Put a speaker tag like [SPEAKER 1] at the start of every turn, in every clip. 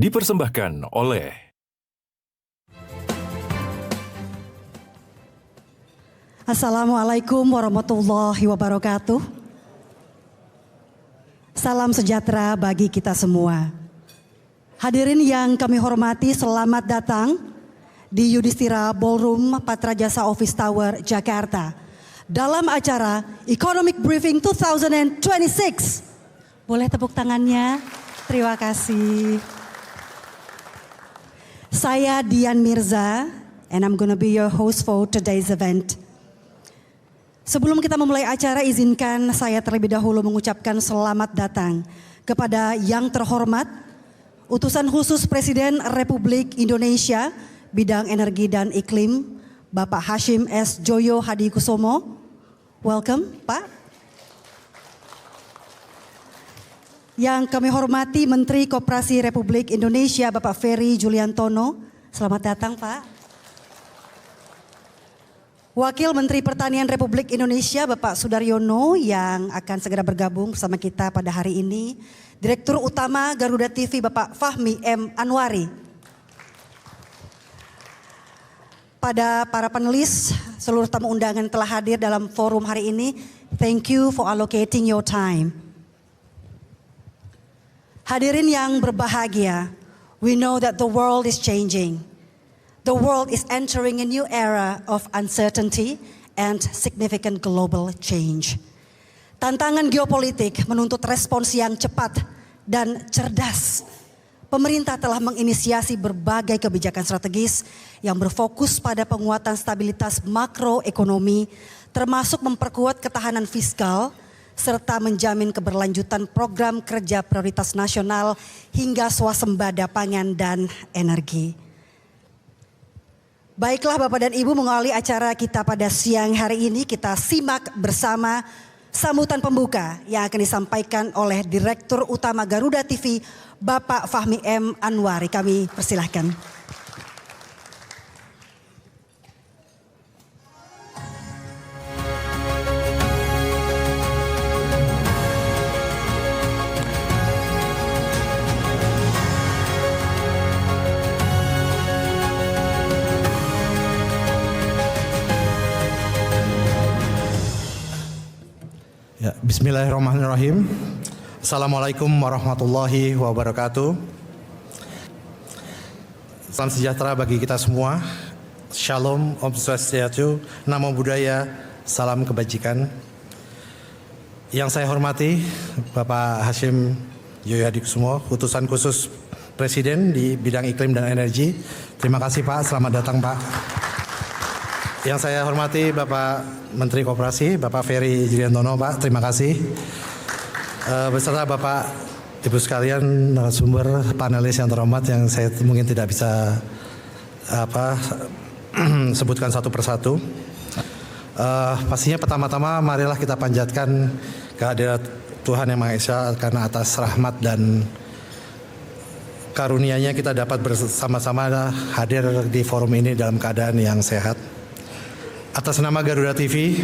[SPEAKER 1] dipersembahkan oleh
[SPEAKER 2] Assalamualaikum warahmatullahi wabarakatuh. Salam sejahtera bagi kita semua. Hadirin yang kami hormati, selamat datang di Yudhistira Ballroom Patra Jasa Office Tower, Jakarta. Dalam acara Economic Briefing 2026. Boleh tepuk tangannya? Terima kasih. Saya Dian Mirza, and I'm gonna be your host for today's event. Sebelum kita memulai acara, izinkan saya terlebih dahulu mengucapkan selamat datang kepada yang terhormat Utusan Khusus Presiden Republik Indonesia Bidang Energi dan Iklim, Bapak Hashim S. Joyo Hadikusumo. Welcome, Pak. Yang kami hormati Menteri Koperasi Republik Indonesia, Bapak Ferry Juliantono. Selamat datang, Pak. Wakil Menteri Pertanian Republik Indonesia Bapak Sudaryono yang akan segera bergabung bersama kita pada hari ini. Direktur Utama Garuda TV Bapak Fahmi M. Anwari. Pada para panelis, seluruh tamu undangan telah hadir dalam forum hari ini. Thank you for allocating your time. Hadirin yang berbahagia, we know that the world is changing. The world is entering a new era of uncertainty and significant global change. Tantangan geopolitik menuntut respons yang cepat dan cerdas. Pemerintah telah menginisiasi berbagai kebijakan strategis yang berfokus pada penguatan stabilitas makroekonomi, termasuk memperkuat ketahanan fiskal, serta menjamin keberlanjutan program kerja prioritas nasional hingga swasembada pangan dan energi. Baiklah Bapak dan Ibu, mengawali acara kita pada siang hari ini, kita simak bersama sambutan pembuka yang akan disampaikan oleh Direktur Utama Garuda TV, Bapak Fahmi M. Anwari. Kami persilahkan.
[SPEAKER 3] Ya, Bismillahirrahmanirrahim. Assalamualaikum warahmatullahi wabarakatuh. Salam sejahtera bagi kita semua. Shalom, Om Swastiastu, Namo Buddhaya, salam kebajikan. Yang saya hormati Bapak Hashim Joyo Hadikusumo, Utusan Khusus Presiden di bidang iklim dan energi. Terima kasih Pak, selamat datang Pak. Yang saya hormati Bapak Menteri Koperasi, Bapak Ferry Juliantono, Pak, terima kasih. Beserta Bapak Ibu sekalian, narasumber, panelis yang terhormat yang saya mungkin tidak bisa sebutkan satu persatu. Pastinya pertama-tama marilah kita panjatkan kehadirat Tuhan Yang Maha Esa karena atas rahmat dan karunia-Nya kita dapat bersama-sama hadir di forum ini dalam keadaan yang sehat. Atas nama Garuda TV,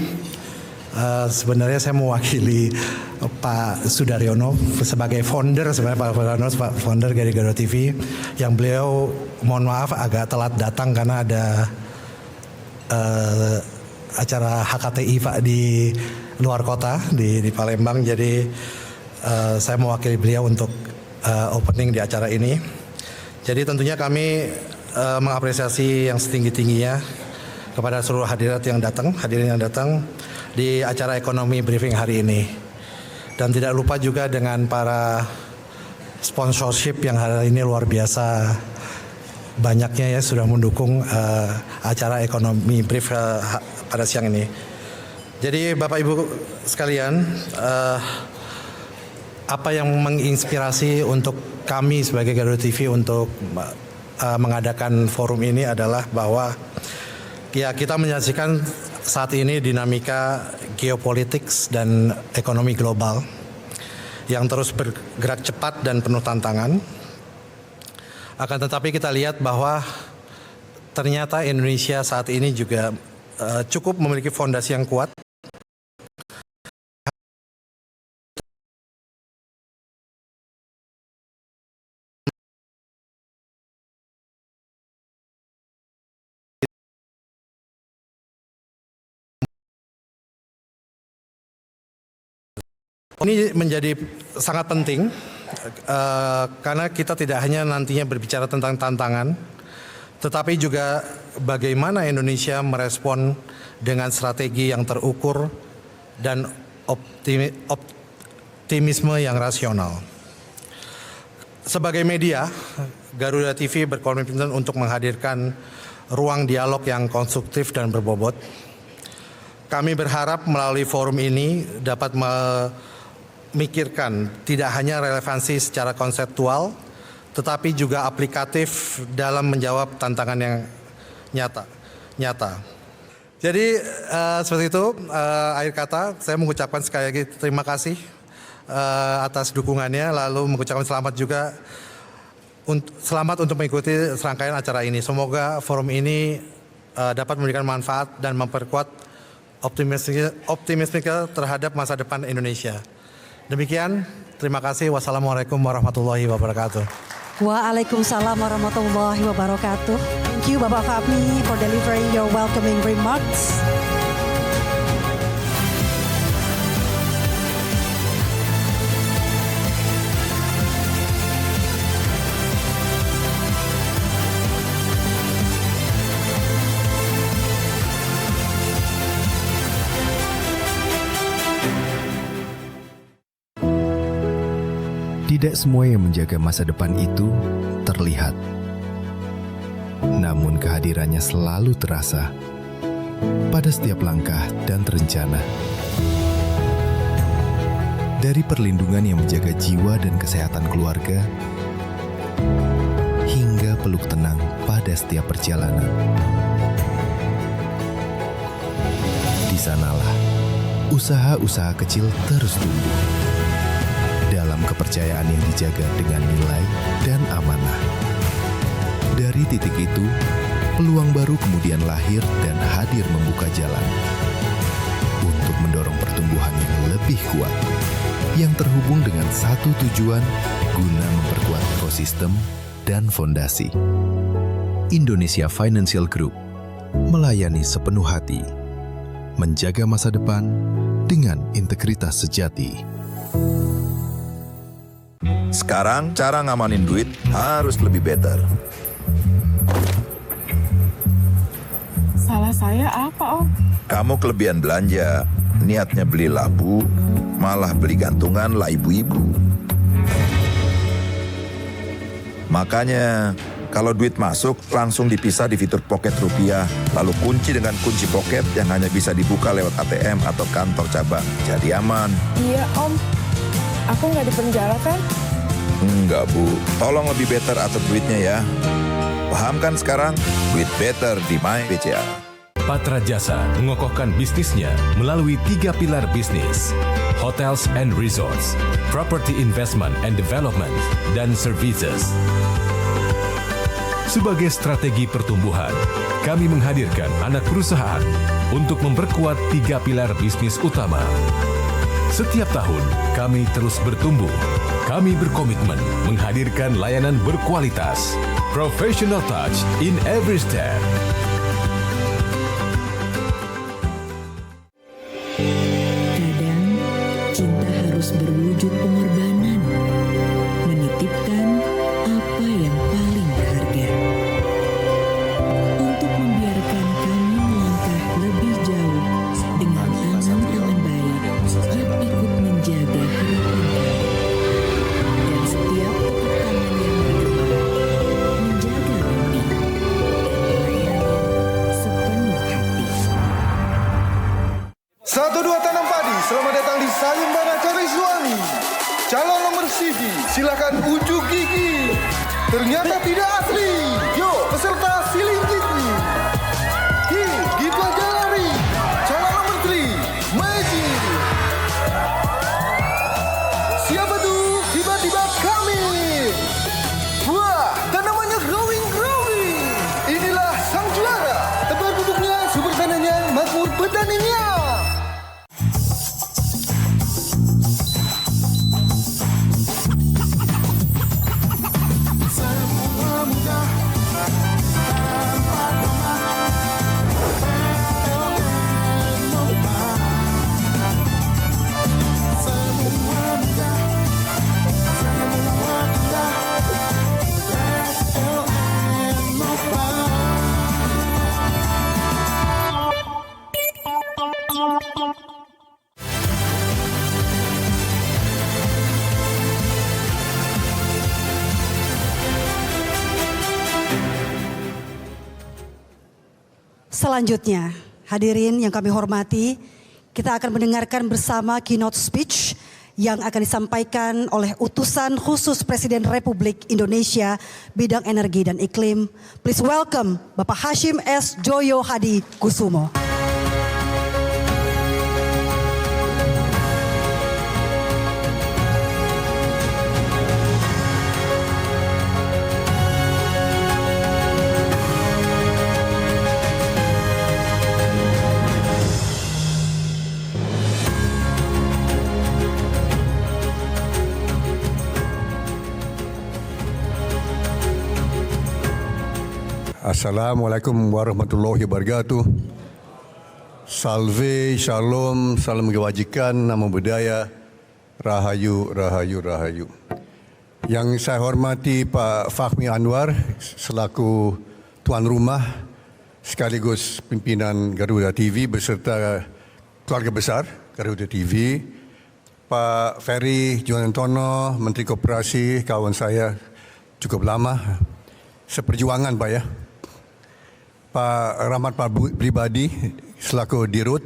[SPEAKER 3] sebenarnya saya mewakili Pak Sudaryono sebagai founder, sebenarnya Pak Sudaryono founder dari Garuda TV, yang beliau mohon maaf agak telat datang karena ada acara HKTI Pak di luar kota di Palembang, jadi saya mewakili beliau untuk opening di acara ini. Jadi tentunya kami mengapresiasi yang setinggi-tingginya kepada seluruh hadirin yang datang di acara ekonomi briefing hari ini. Dan tidak lupa juga dengan para sponsorship yang hari ini luar biasa banyaknya ya sudah mendukung acara ekonomi brief pada siang ini. Jadi Bapak Ibu sekalian, apa yang menginspirasi untuk kami sebagai Garuda TV untuk mengadakan forum ini adalah bahwa ya, kita menyaksikan saat ini dinamika geopolitik dan ekonomi global yang terus bergerak cepat dan penuh tantangan. Akan tetapi kita lihat bahwa ternyata Indonesia saat ini juga cukup memiliki fondasi yang kuat Ini menjadi sangat penting karena kita tidak hanya nantinya berbicara tentang tantangan, tetapi juga bagaimana Indonesia merespon dengan strategi yang terukur dan optimisme yang rasional. Sebagai media, Garuda TV berkomitmen untuk menghadirkan ruang dialog yang konstruktif dan berbobot. Kami berharap melalui forum ini dapat memikirkan tidak hanya relevansi secara konseptual, tetapi juga aplikatif dalam menjawab tantangan yang nyata. Jadi seperti itu, akhir kata saya mengucapkan sekali lagi terima kasih atas dukungannya, lalu mengucapkan selamat untuk mengikuti serangkaian acara ini. Semoga forum ini dapat memberikan manfaat dan memperkuat optimisme terhadap masa depan Indonesia. Demikian, terima kasih. Wassalamualaikum warahmatullahi wabarakatuh.
[SPEAKER 2] Waalaikumsalam warahmatullahi wabarakatuh. Thank you Bapak Fahmi for delivering your welcoming remarks.
[SPEAKER 1] Tidak semua yang menjaga masa depan itu terlihat. Namun kehadirannya selalu terasa pada setiap langkah dan rencana. Dari perlindungan yang menjaga jiwa dan kesehatan keluarga, hingga peluk tenang pada setiap perjalanan. Di sanalah usaha-usaha kecil terus tumbuh dalam kepercayaan yang dijaga dengan nilai dan amanah. Dari titik itu, peluang baru kemudian lahir dan hadir membuka jalan untuk mendorong pertumbuhan yang lebih kuat, yang terhubung dengan satu tujuan guna memperkuat ekosistem dan fondasi. Indonesia Financial Group melayani sepenuh hati, menjaga masa depan dengan integritas sejati.
[SPEAKER 4] Sekarang cara ngamanin duit harus lebih better.
[SPEAKER 5] Salah saya apa, Om?
[SPEAKER 4] Kamu kelebihan belanja, niatnya beli labu, malah beli gantungan lah ibu-ibu. Makanya, kalau duit masuk, langsung dipisah di fitur Pocket Rupiah, lalu kunci dengan kunci pocket yang hanya bisa dibuka lewat ATM atau kantor cabang. Jadi aman.
[SPEAKER 5] Iya, Om. Aku nggak dipenjara kan?
[SPEAKER 4] Enggak, Bu. Tolong lebih better atur duitnya ya. Paham kan sekarang? Duit better di My BCA.
[SPEAKER 6] Patra Jasa mengokohkan bisnisnya melalui 3 pilar bisnis: Hotels and Resorts, Property Investment and Development, dan Services. Sebagai strategi pertumbuhan, kami menghadirkan anak perusahaan untuk memperkuat 3 pilar bisnis utama. Setiap tahun, kami terus bertumbuh. Kami berkomitmen menghadirkan layanan berkualitas, professional touch in every step.
[SPEAKER 7] Kadang, cinta harus berwujud pengorbanan, menitipkan apa yang paling berharga. Untuk membiarkan kami melangkah lebih jauh dengan tangan-tangan baik yang ikut menjaga harapan kami. Dan setiap tepuk tangan yang bergema menjaga mimpi dan melayani sepenuh hati.
[SPEAKER 8] 1, 2 tanam padi, selamat datang di Sayembara Cari Suami. Calon nomor Sigi, silakan ujuk gigi. Ternyata tidak asli. Yo, peserta siling gigi. Gitu aja lari. Calon nomor 3, Magic. Siapa tuh? Tiba-tiba kami. Wah, tanamannya growing. Inilah sang juara. Tebal pupuknya, super tanahnya, makmur petaninya. Semua mudah
[SPEAKER 2] Selanjutnya, hadirin yang kami hormati, kita akan mendengarkan bersama keynote speech yang akan disampaikan oleh utusan khusus Presiden Republik Indonesia bidang energi dan iklim. Please welcome Bapak Hashim S. Joyo Hadi Kusumo.
[SPEAKER 9] Assalamualaikum warahmatullahi wabarakatuh. Salve, shalom, salam kebajikan, namo budaya, rahayu, rahayu, rahayu. Yang saya hormati Pak Fahmi Anwar selaku tuan rumah sekaligus pimpinan Garuda TV beserta keluarga besar Garuda TV, Pak Ferry Juanantono, Menteri Koperasi, kawan saya cukup lama, seperjuangan Pak ya. Pak Rahmat Pribadi selaku Dirut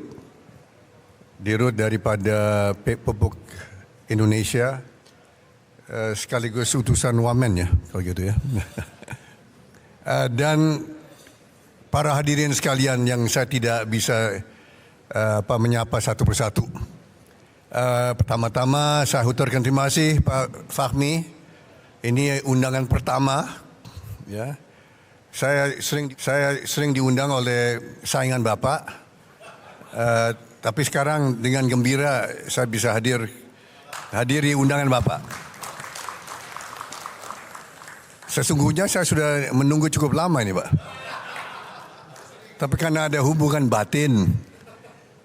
[SPEAKER 9] daripada Pupuk Indonesia sekaligus utusan Wamen ya kalau gitu ya. Dan para hadirin sekalian yang saya tidak bisa menyapa satu persatu. Pertama-tama saya uturkan terima kasih Pak Fahmi. Ini undangan pertama ya. Saya sering diundang oleh saingan Bapak, tapi sekarang dengan gembira saya bisa hadiri undangan Bapak. Sesungguhnya saya sudah menunggu cukup lama ini Pak. Tapi karena ada hubungan batin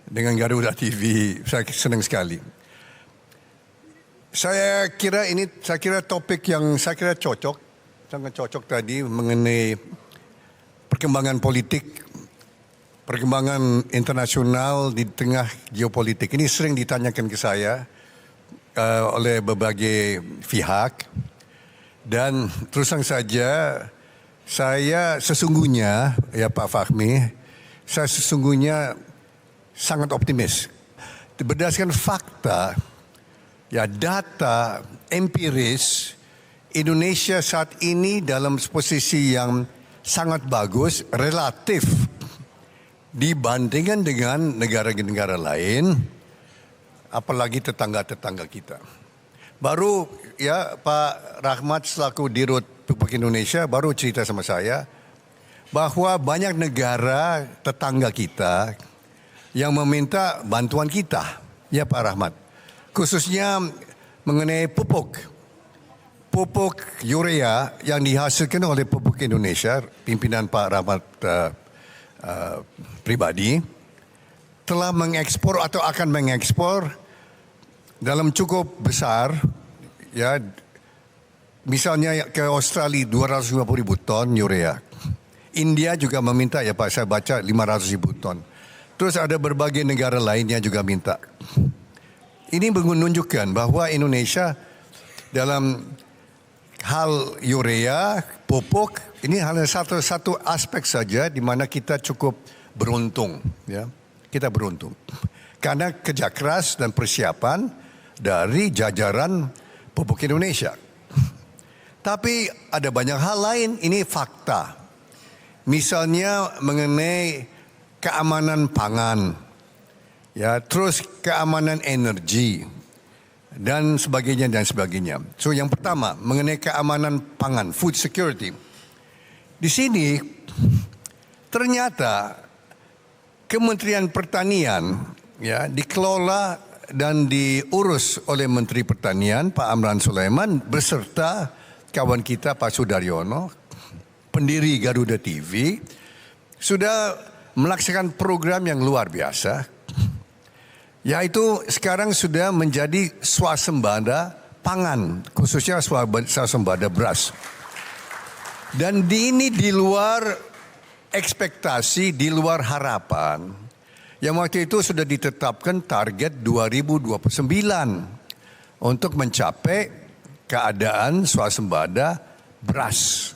[SPEAKER 9] dengan Garuda TV, saya senang sekali. Saya kira topik yang saya kira sangat cocok tadi mengenai perkembangan politik, perkembangan internasional di tengah geopolitik. Ini sering ditanyakan ke saya oleh berbagai pihak. Dan terus terang saja, saya sesungguhnya, ya Pak Fahmi, saya sesungguhnya sangat optimis. Berdasarkan fakta, ya data empiris, Indonesia saat ini dalam posisi yang sangat bagus relatif dibandingkan dengan negara-negara lain, apalagi tetangga-tetangga kita. Baru ya Pak Rahmat selaku Dirut Pupuk Indonesia baru cerita sama saya bahwa banyak negara tetangga kita yang meminta bantuan kita, ya Pak Rahmat, khususnya mengenai pupuk urea yang dihasilkan oleh Pupuk Indonesia, pimpinan Pak Rahmat Pribadi, telah mengekspor atau akan mengekspor dalam cukup besar, ya, misalnya ke Australia 250.000 ton urea. India juga meminta, ya Pak, saya baca 500.000 ton. Terus ada berbagai negara lainnya juga minta. Ini menunjukkan bahwa Indonesia dalam hal urea, pupuk, ini hanya satu aspek saja di mana kita cukup beruntung. Ya. Kita beruntung. Karena kerja keras dan persiapan dari jajaran Pupuk Indonesia. Tapi ada banyak hal lain, ini fakta. Misalnya mengenai keamanan pangan, ya, terus keamanan energi, dan sebagainya dan sebagainya. So yang pertama mengenai keamanan pangan, food security. Di sini ternyata Kementerian Pertanian ya dikelola dan diurus oleh Menteri Pertanian Pak Amran Sulaiman beserta kawan kita Pak Sudaryono, pendiri Garuda TV, sudah melaksanakan program yang luar biasa. Yaitu sekarang sudah menjadi swasembada pangan, khususnya swasembada beras. Dan ini di luar ekspektasi, di luar harapan. Yang waktu itu sudah ditetapkan target 2029 untuk mencapai keadaan swasembada beras.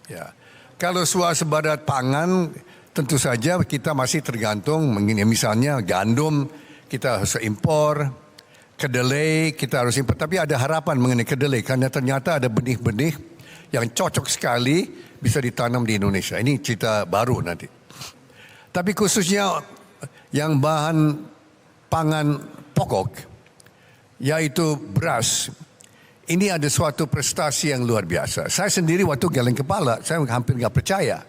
[SPEAKER 9] Ya. Kalau swasembada pangan tentu saja kita masih tergantung, misalnya gandum kita harus impor, kedelai kita harus impor. Tapi ada harapan mengenai kedelai karena ternyata ada benih-benih yang cocok sekali bisa ditanam di Indonesia. Ini cerita baru nanti. Tapi khususnya yang bahan pangan pokok, yaitu beras, ini ada suatu prestasi yang luar biasa. Saya sendiri waktu geleng kepala, saya hampir nggak percaya.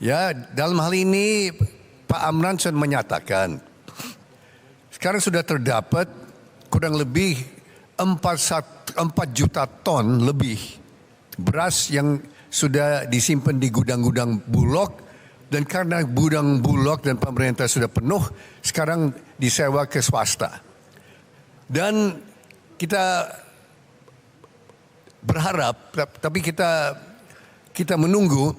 [SPEAKER 9] Ya, dalam hal ini Pak Amran sudah menyatakan, sekarang sudah terdapat kurang lebih 4 juta ton lebih beras yang sudah disimpan di gudang-gudang Bulog. Dan karena gudang Bulog dan pemerintah sudah penuh, sekarang disewa ke swasta. Dan kita berharap, tapi kita menunggu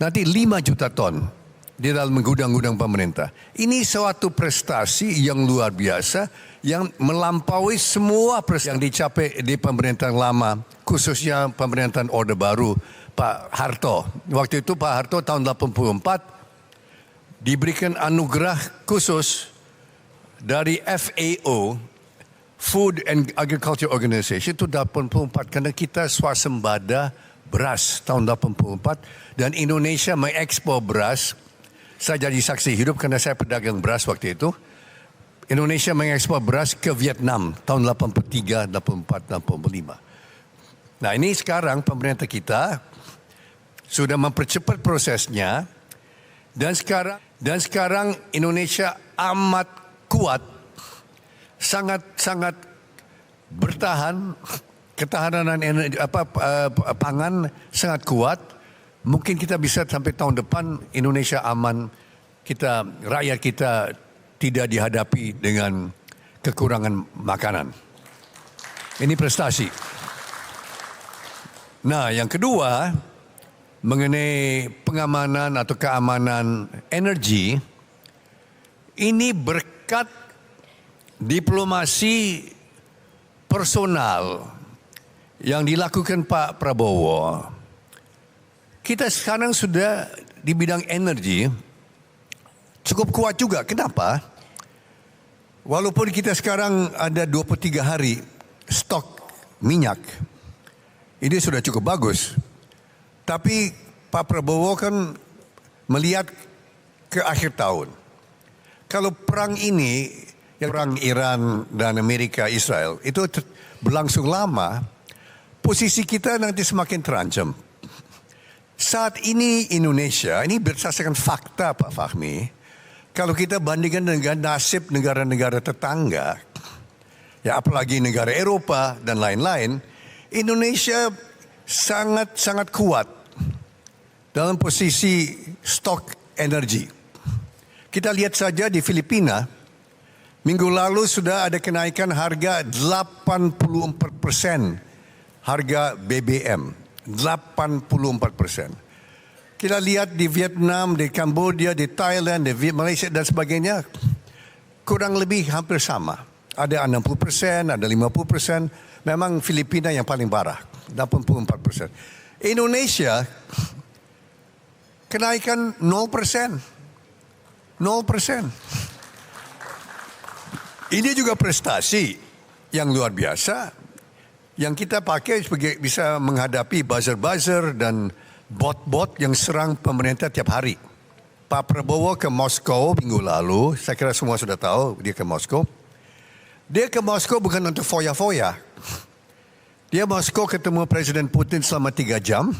[SPEAKER 9] nanti 5 juta ton di dalam gudang-gudang pemerintah. Ini suatu prestasi yang luar biasa yang melampaui semua prestasi yang dicapai di pemerintahan lama, khususnya pemerintahan Orde Baru Pak Harto. Waktu itu Pak Harto tahun 84 diberikan anugerah khusus dari FAO, Food and Agriculture Organization, itu 84 karena kita swasembada beras tahun 84 dan Indonesia mengekspor beras. Saya jadi saksi hidup karena saya pedagang beras waktu itu. Indonesia mengekspor beras ke Vietnam tahun 83, 84, 85. Nah, ini sekarang pemerintah kita sudah mempercepat prosesnya dan sekarang Indonesia amat kuat, sangat bertahan, ketahanan pangan sangat kuat. Mungkin kita bisa sampai tahun depan Indonesia aman, rakyat kita tidak dihadapi dengan kekurangan makanan. Ini prestasi. Nah, yang kedua, mengenai pengamanan atau keamanan energi, ini berkat diplomasi personal yang dilakukan Pak Prabowo. Kita sekarang sudah di bidang energi cukup kuat juga. Kenapa? Walaupun kita sekarang ada 23 hari stok minyak, ini sudah cukup bagus. Tapi Pak Prabowo kan melihat ke akhir tahun. Kalau perang ini, perang Iran dan Amerika Israel, itu berlangsung lama, posisi kita nanti semakin terancam. Saat ini Indonesia, ini berdasarkan fakta Pak Fahmi, kalau kita bandingkan dengan nasib negara-negara tetangga, ya apalagi negara Eropa dan lain-lain, Indonesia sangat kuat dalam posisi stok energi. Kita lihat saja di Filipina, minggu lalu sudah ada kenaikan harga 84% harga BBM. 84%. Kita lihat di Vietnam, di Kamboja, di Thailand, di Malaysia dan sebagainya, kurang lebih hampir sama. Ada 60%, ada 50%. Memang Filipina yang paling parah, 84%. Indonesia kenaikan 0%. 0%. Ini juga prestasi yang luar biasa yang kita pakai sebagai bisa menghadapi buzzer-buzzer dan bot-bot yang serang pemerintah tiap hari. Pak Prabowo ke Moskow minggu lalu, saya kira semua sudah tahu dia ke Moskow. Dia ke Moskow bukan untuk foya-foya. Dia Moskow ketemu Presiden Putin selama 3 jam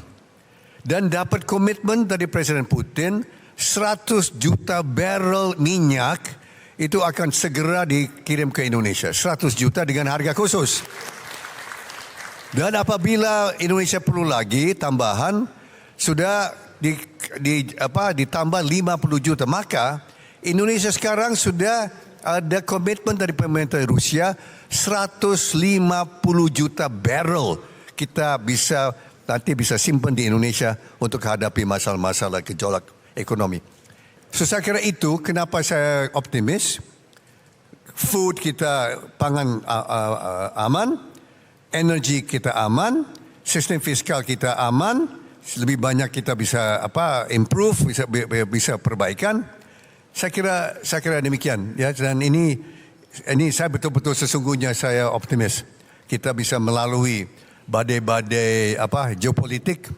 [SPEAKER 9] dan dapat komitmen dari Presiden Putin 100 juta barrel minyak itu akan segera dikirim ke Indonesia. 100 juta dengan harga khusus. Dan apabila Indonesia perlu lagi tambahan, sudah ditambah 50 juta. Maka Indonesia sekarang sudah ada komitmen dari pemerintah Rusia 150 juta barrel kita nanti bisa simpan di Indonesia untuk hadapi masalah-masalah gejolak ekonomi. So saya kira itu kenapa saya optimis. Food kita, pangan aman, energi kita aman, sistem fiskal kita aman, lebih banyak kita bisa improve, bisa perbaikan. Saya kira demikian ya, dan ini saya betul-betul sesungguhnya saya optimis kita bisa melalui badai-badai geopolitik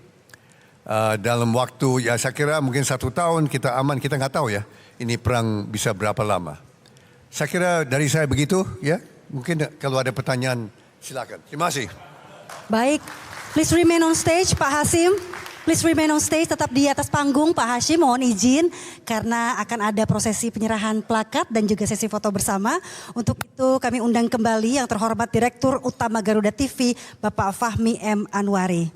[SPEAKER 9] dalam waktu ya, saya kira mungkin 1 tahun kita aman, kita nggak tahu ya ini perang bisa berapa lama. Saya kira dari saya begitu ya, mungkin kalau ada pertanyaan silakan. Terima kasih.
[SPEAKER 2] Baik, please remain on stage Pak Hasyim. Please remain on stage, tetap di atas panggung Pak Hasyim, mohon izin karena akan ada prosesi penyerahan plakat dan juga sesi foto bersama. Untuk itu kami undang kembali yang terhormat Direktur Utama Garuda TV Bapak Fahmi M. Anwari.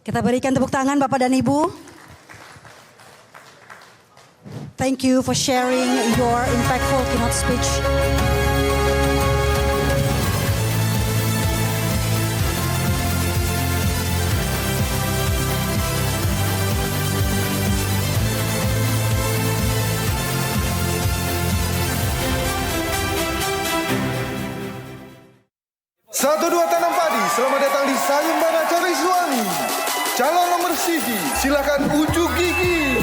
[SPEAKER 2] Kita berikan tepuk tangan Bapak dan Ibu. Thank you for sharing your impactful keynote speech.
[SPEAKER 8] Satu dua tanam padi, selamat datang di Sayembara Cariswangi. Calon nomor siji, silakan ujuk gigi.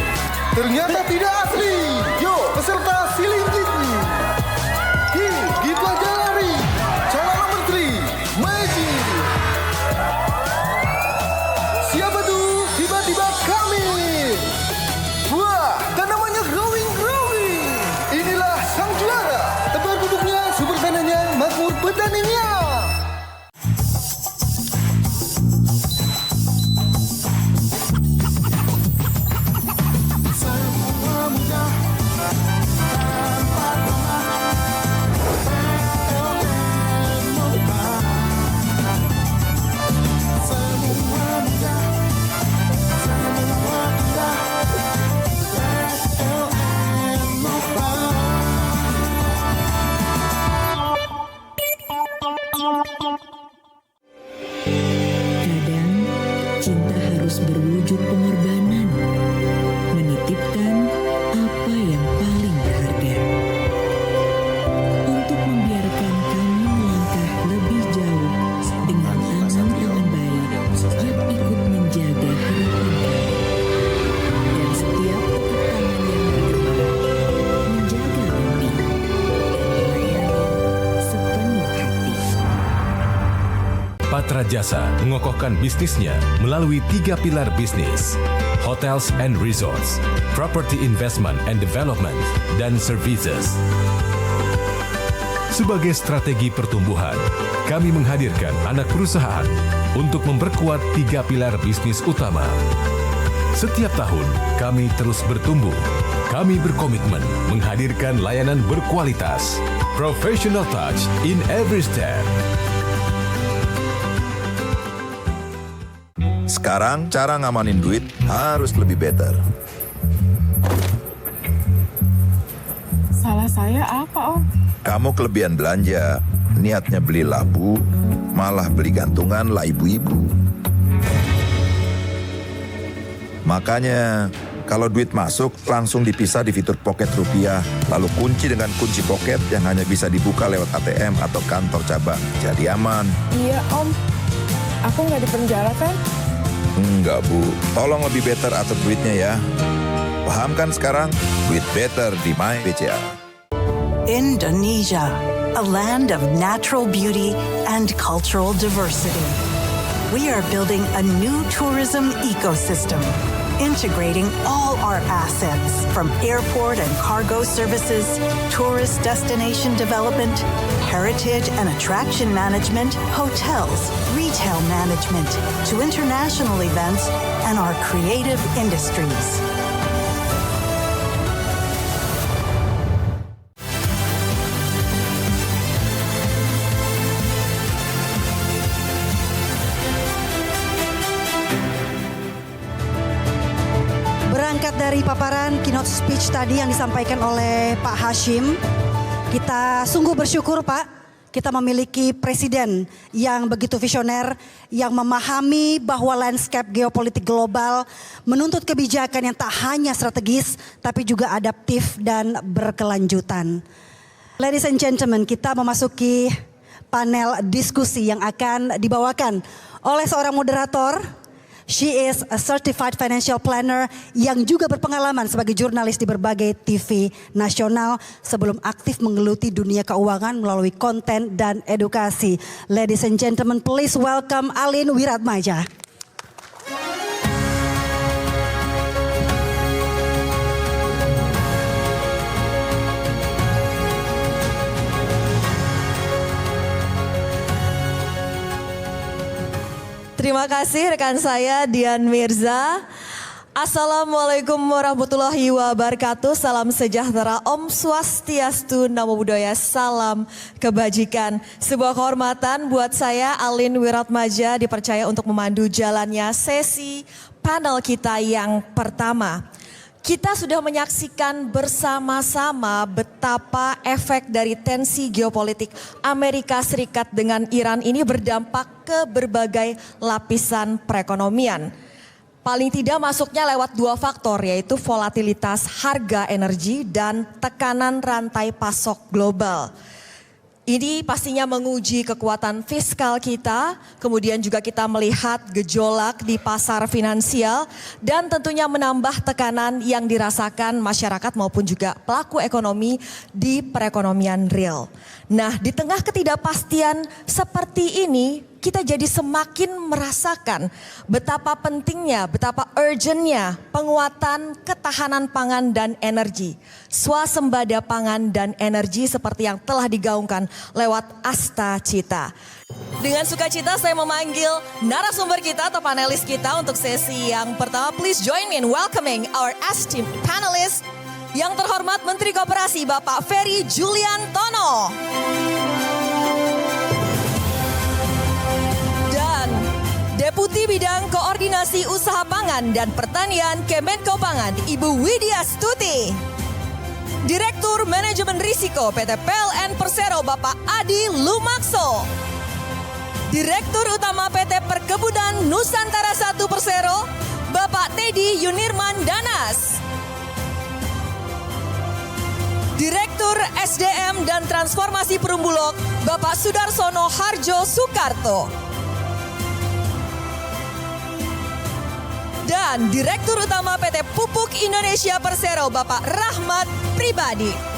[SPEAKER 8] Ternyata tidak asli. Yo, peserta siling gigi. Gitu aja lari. Calon nomor 3, Magic. Siapa tuh? Tiba-tiba kami. Wah, tanamannya growing. Inilah sang juara. Tempat duduknya, sumber tanahnya, makmur petaninya.
[SPEAKER 7] Kadang cinta harus berwujud pengorbanan, menitipkan apa yang paling berharga. Untuk membiarkan kamu melangkah lebih jauh dengan tangan baik yang ikut menjaga harapan kamu. Dan setiap tepuk tangan yang bergerak menjaga mimpi dan melayani sepenuh hati.
[SPEAKER 6] Patra Jasa mengokohkan bisnisnya melalui 3 pilar bisnis: hotels and resorts, property investment and development, dan services. Sebagai strategi pertumbuhan, kami menghadirkan anak perusahaan untuk memperkuat 3 pilar bisnis utama. Setiap tahun, kami terus bertumbuh. Kami berkomitmen menghadirkan layanan berkualitas, professional touch in every step.
[SPEAKER 4] Sekarang cara ngamanin duit harus lebih better.
[SPEAKER 5] Salah saya apa, Om?
[SPEAKER 4] Kamu kelebihan belanja, niatnya beli labu, malah beli gantungan lah ibu-ibu. Makanya, kalau duit masuk, langsung dipisah di fitur Pocket Rupiah, lalu kunci dengan kunci pocket yang hanya bisa dibuka lewat ATM atau kantor cabang. Jadi aman.
[SPEAKER 5] Iya, Om. Aku nggak dipenjara kan?
[SPEAKER 4] Enggak, Bu. Tolong lebih better atur duitnya ya. Paham kan sekarang? Duit better di My BCA.
[SPEAKER 10] Indonesia, a land of natural beauty and cultural diversity. We are building a new tourism ecosystem, integrating all our assets from airport and cargo services, tourist destination development, heritage and attraction management, hotels, retail management, to international events and our creative industries.
[SPEAKER 2] Berangkat dari paparan keynote speech tadi yang disampaikan oleh Pak Hasyim, kita sungguh bersyukur Pak kita memiliki presiden yang begitu visioner, yang memahami bahwa landscape geopolitik global menuntut kebijakan yang tak hanya strategis, tapi juga adaptif dan berkelanjutan. Ladies and gentlemen, kita memasuki panel diskusi yang akan dibawakan oleh seorang moderator. She is a certified financial planner yang juga berpengalaman sebagai jurnalis di berbagai TV nasional sebelum aktif menggeluti dunia keuangan melalui konten dan edukasi. Ladies and gentlemen, please welcome Aline Wiratmadja.
[SPEAKER 11] Terima kasih rekan saya Dian Mirza. Assalamualaikum warahmatullahi wabarakatuh. Salam sejahtera, Om Swastiastu, Namo Buddhaya, salam kebajikan. Sebuah kehormatan buat saya Aline Wiratmadja dipercaya untuk memandu jalannya sesi panel kita yang pertama. Kita sudah menyaksikan bersama-sama betapa efek dari tensi geopolitik Amerika Serikat dengan Iran ini berdampak ke berbagai lapisan perekonomian. Paling tidak masuknya lewat dua faktor, yaitu volatilitas harga energi dan tekanan rantai pasok global. Ini pastinya menguji kekuatan fiskal kita, kemudian juga kita melihat gejolak di pasar finansial dan tentunya menambah tekanan yang dirasakan masyarakat maupun juga pelaku ekonomi di perekonomian real. Nah, di tengah ketidakpastian seperti ini, kita jadi semakin merasakan betapa pentingnya, betapa urgentnya penguatan ketahanan pangan dan energi. Swasembada pangan dan energi seperti yang telah digaungkan lewat Asta Cita. Dengan sukacita saya memanggil narasumber kita atau panelis kita untuk sesi yang pertama. Please join me in welcoming our esteemed panelists. Yang terhormat Menteri Koperasi Bapak Ferry Juliantono. Deputi Bidang Koordinasi Usaha Pangan dan Pertanian Kemenko Pangan, Ibu Widya Stuti. Direktur Manajemen Risiko PT PLN Persero, Bapak Adi Lumakso. Direktur Utama PT Perkebunan Nusantara 1 Persero, Bapak Teddy Yunirman Danas. Direktur SDM dan Transformasi Perumbulok, Bapak Sudarsono Harjo Soekarto. Dan Direktur Utama PT Pupuk Indonesia Persero, Bapak Rahmat Pribadi.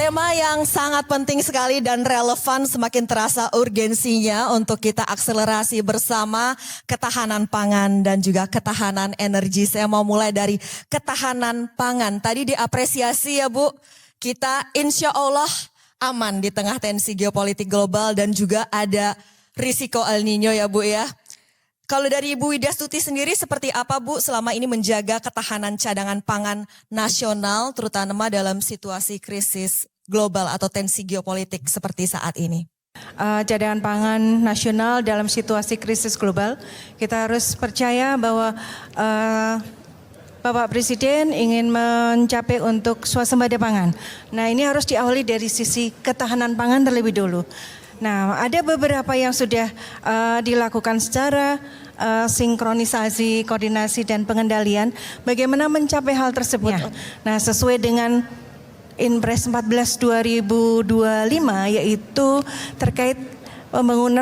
[SPEAKER 11] Tema yang sangat penting sekali dan relevan, semakin terasa urgensinya untuk kita akselerasi bersama ketahanan pangan dan juga ketahanan energi. Saya mau mulai dari ketahanan pangan. Tadi diapresiasi ya Bu, kita insya Allah aman di tengah tensi geopolitik global dan juga ada risiko El Nino ya Bu ya. Kalau dari Ibu Widya Stuti sendiri seperti apa Bu selama ini menjaga ketahanan cadangan pangan nasional terutama dalam situasi krisis global atau tensi geopolitik seperti saat ini?
[SPEAKER 12] Cadangan pangan nasional dalam situasi krisis global, kita harus percaya bahwa Bapak Presiden ingin mencapai untuk swasembada pangan. Nah, ini harus diawali dari sisi ketahanan pangan terlebih dulu. Nah, ada beberapa yang sudah dilakukan secara sinkronisasi, koordinasi dan pengendalian. Bagaimana mencapai hal tersebut? Nah, sesuai dengan Inpres 14 2025 yaitu terkait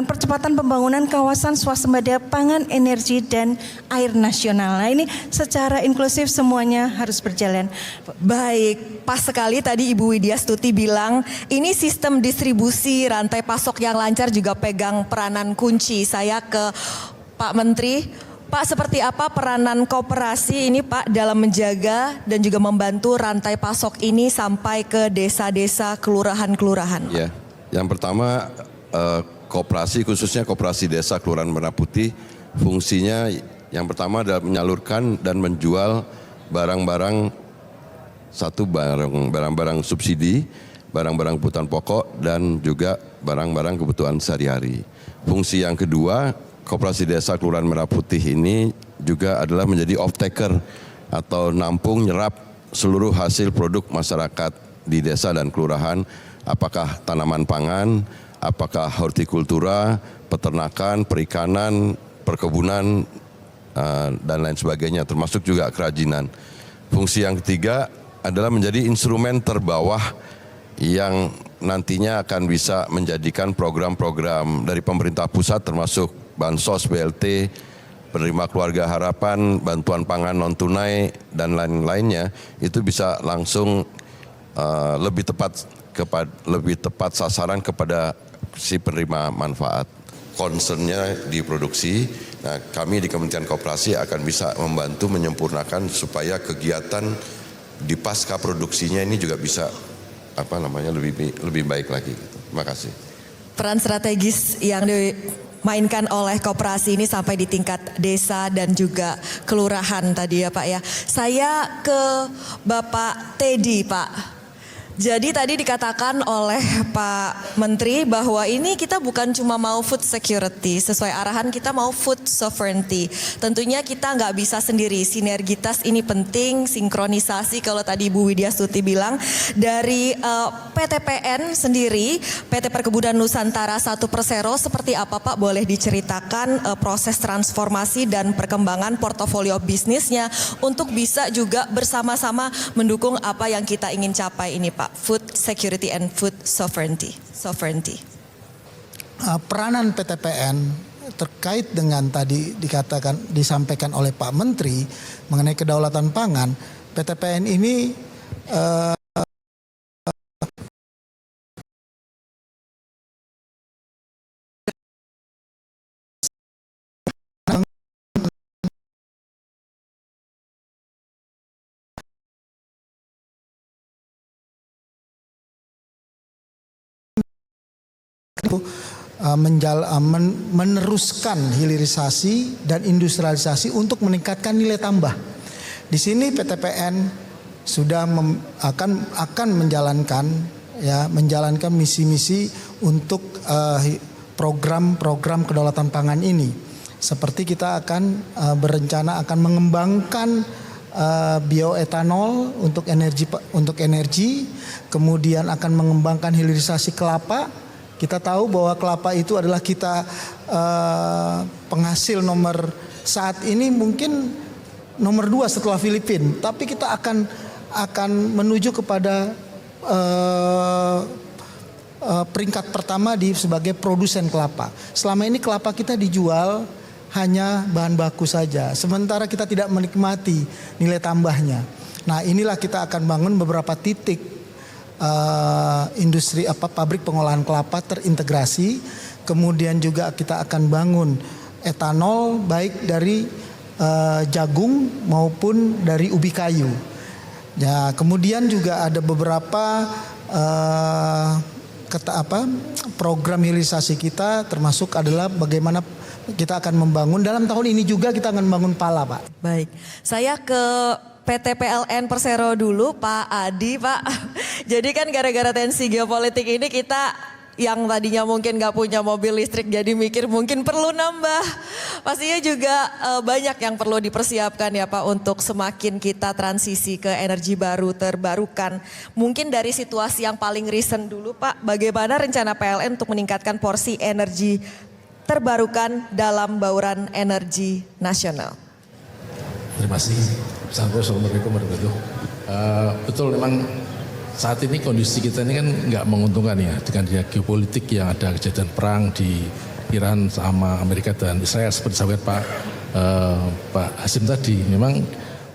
[SPEAKER 12] percepatan pembangunan kawasan swasembada pangan, energi dan air nasional. Nah, ini secara inklusif semuanya harus berjalan.
[SPEAKER 11] Baik, pas sekali tadi Ibu Widya Stuti bilang ini sistem distribusi rantai pasok yang lancar juga pegang peranan kunci. Saya ke Pak Menteri. Pak, seperti apa peranan koperasi ini Pak dalam menjaga dan juga membantu rantai pasok ini sampai ke desa-desa, kelurahan-kelurahan?
[SPEAKER 13] Ya, yang pertama koperasi, khususnya koperasi desa Kelurahan Merah Putih, fungsinya yang pertama adalah menyalurkan dan menjual barang-barang subsidi barang-barang kebutuhan pokok dan juga barang-barang kebutuhan sehari-hari. Fungsi yang kedua, Koperasi Desa Kelurahan Merah Putih ini juga adalah menjadi off-taker atau nampung nyerap seluruh hasil produk masyarakat di desa dan kelurahan, apakah tanaman pangan, apakah hortikultura, peternakan, perikanan, perkebunan, dan lain sebagainya, termasuk juga kerajinan. Fungsi yang ketiga adalah menjadi instrumen terbawah yang nantinya akan bisa menjadikan program-program dari pemerintah pusat termasuk Bansos, BLT, penerima keluarga harapan, bantuan pangan non tunai dan lain-lainnya itu bisa langsung lebih tepat sasaran kepada si penerima manfaat. Concernnya di produksi, nah, kami di Kementerian Koperasi akan bisa membantu menyempurnakan supaya kegiatan di pasca produksinya ini juga bisa lebih baik lagi. Terima kasih.
[SPEAKER 11] Peran strategis yang dimainkan oleh koperasi ini sampai di tingkat desa dan juga kelurahan tadi ya Pak ya. Saya ke Bapak Teddy Pak. Jadi tadi dikatakan oleh Pak Menteri bahwa ini kita bukan cuma mau food security, sesuai arahan kita mau food sovereignty. Tentunya kita nggak bisa sendiri, sinergitas ini penting, sinkronisasi kalau tadi Bu Widya Stuti bilang. Dari PTPN sendiri, PT Perkebunan Nusantara 1 Persero, seperti apa Pak? Boleh diceritakan proses transformasi dan perkembangan portofolio bisnisnya untuk bisa juga bersama-sama mendukung apa yang kita ingin capai ini Pak. Food security and food sovereignty.
[SPEAKER 14] Peranan PTPN terkait dengan tadi disampaikan oleh Pak Menteri mengenai kedaulatan pangan, PTPN ini meneruskan hilirisasi dan industrialisasi untuk meningkatkan nilai tambah. Di sini PTPN sudah akan menjalankan misi-misi untuk program-program kedaulatan pangan ini. Seperti kita akan berencana akan mengembangkan bioetanol untuk energi, kemudian akan mengembangkan hilirisasi kelapa. Kita tahu bahwa kelapa itu adalah kita penghasil saat ini mungkin nomor 2 setelah Filipina. Tapi kita akan menuju kepada peringkat pertama sebagai produsen kelapa. Selama ini kelapa kita dijual hanya bahan baku saja. Sementara kita tidak menikmati nilai tambahnya. Nah, inilah kita akan bangun beberapa titik pabrik pengolahan kelapa terintegrasi. Kemudian juga kita akan bangun etanol baik dari jagung maupun dari ubi kayu. Ya, kemudian juga ada beberapa program hilirisasi kita, termasuk adalah bagaimana kita akan membangun dalam tahun ini juga kita akan membangun pala, Pak.
[SPEAKER 11] Baik, saya ke PT PLN Persero dulu, Pak Adi, Pak. Jadi kan gara-gara tensi geopolitik ini kita yang tadinya mungkin gak punya mobil listrik jadi mikir mungkin perlu nambah. Pastinya juga banyak yang perlu dipersiapkan ya Pak untuk semakin kita transisi ke energi baru terbarukan. Mungkin dari situasi yang paling recent dulu Pak, bagaimana rencana PLN untuk meningkatkan porsi energi terbarukan dalam bauran energi nasional?
[SPEAKER 15] Terima kasih. Assalamualaikum warahmatullahi wabarakatuh. Betul, memang saat ini kondisi kita ini kan nggak menguntungkan ya dengan geopolitik yang ada kejadian perang di Iran sama Amerika dan Israel seperti disampaikan Pak Hasim tadi. Memang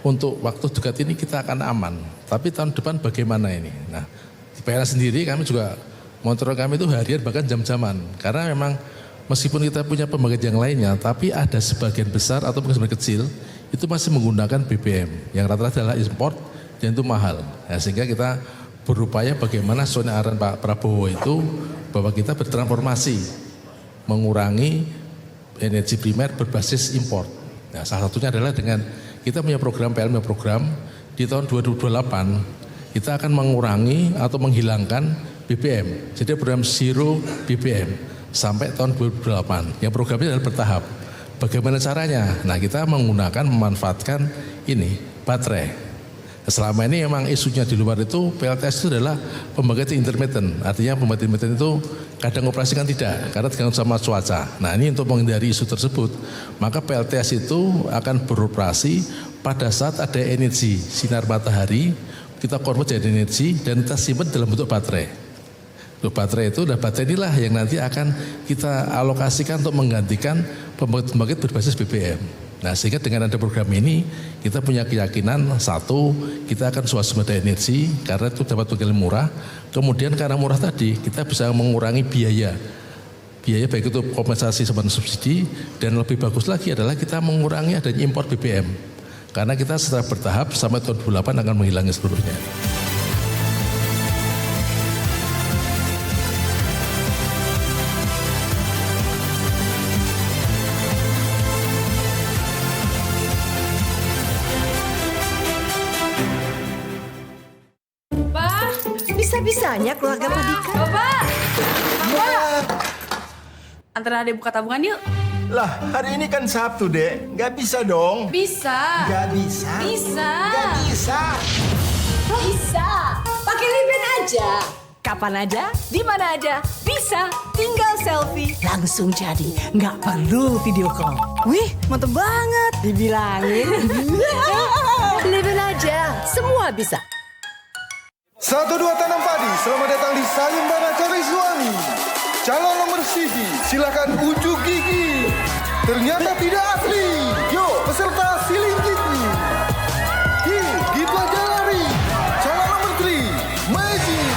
[SPEAKER 15] untuk waktu dekat ini kita akan aman, tapi tahun depan bagaimana ini? Nah, di PLN sendiri kami juga monitor kami itu harian bahkan jam-jaman karena memang meskipun kita punya pembangkit yang lainnya, tapi ada sebagian besar atau sebagian kecil itu masih menggunakan BBM yang rata-rata adalah import dan itu mahal. Ya, sehingga kita berupaya bagaimana sesuai arahan Pak Prabowo itu bahwa kita bertransformasi mengurangi energi primer berbasis import. Nah, salah satunya adalah dengan kita punya program PLN program di tahun 2028 kita akan mengurangi atau menghilangkan BBM. Jadi program Zero BBM sampai tahun 2028. Yang programnya adalah bertahap. Bagaimana caranya? Nah, kita memanfaatkan ini baterai. Selama ini memang isunya di luar itu PLTS itu adalah pembangkit intermittent. Artinya pembangkit intermittent itu kadang operasi kan tidak, karena tergantung sama cuaca. Nah, ini untuk menghindari isu tersebut, maka PLTS itu akan beroperasi pada saat ada energi sinar matahari, kita convert jadi energi dan kita simpan dalam bentuk baterai. Untuk baterai itu, dan baterai inilah yang nanti akan kita alokasikan untuk menggantikan pembangkit berbasis BBM. Nah, sehingga dengan ada program ini kita punya keyakinan, satu, kita akan swasembada energi karena itu dapat berbeda murah. Kemudian karena murah tadi kita bisa mengurangi biaya baik itu kompensasi sama subsidi, dan lebih bagus lagi adalah kita mengurangi adanya impor BBM karena kita setelah bertahap sampai tahun 2028 akan menghilangi seluruhnya.
[SPEAKER 16] Bisa-bisanya keluarga Pak Dika.
[SPEAKER 17] Bapak! Antara adek buka tabungan yuk.
[SPEAKER 18] Lah, hari ini kan Sabtu, Dek. Nggak bisa dong.
[SPEAKER 17] Bisa.
[SPEAKER 18] Nggak bisa.
[SPEAKER 17] Bisa.
[SPEAKER 18] Nggak bisa.
[SPEAKER 16] Bisa. Pakai Liben aja. Kapan aja, di mana aja, bisa. Tinggal selfie. Langsung jadi, nggak perlu video call. Wih, mantep banget. Dibilangin. Liben aja, semua bisa.
[SPEAKER 8] 1, 2 tanam padi, selamat datang di Sayembara Cari Suami. Calon nomor Sidi, silakan ujuk gigi. Ternyata tidak asli. Yo, peserta siling gigi. Gita Jalari. Calon nomor 3, Magic.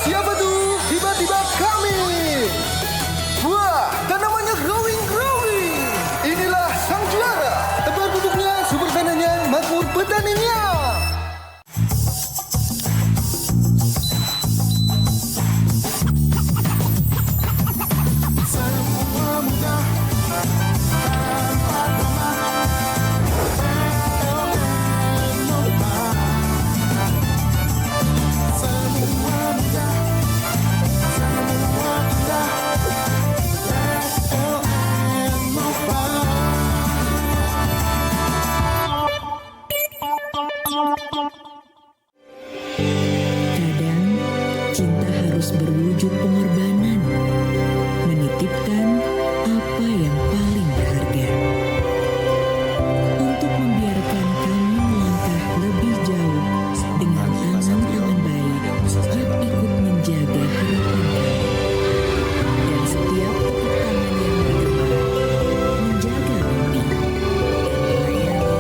[SPEAKER 8] Siapa tuh? Tiba-tiba kami. Wah, tanamannya growing. Inilah sang juara. Tempat duduknya, sumber tanahnya, makmur petaninya.
[SPEAKER 7] Kadang cinta harus berwujud pengorbanan, menitipkan apa yang paling berharga, untuk membiarkan kamu melangkah lebih jauh dengan tangan-tangan baik yang ikut menjaga harapan kamu. Dan setiap tepuk tangan yang bergema menjaga mimpi dan melayani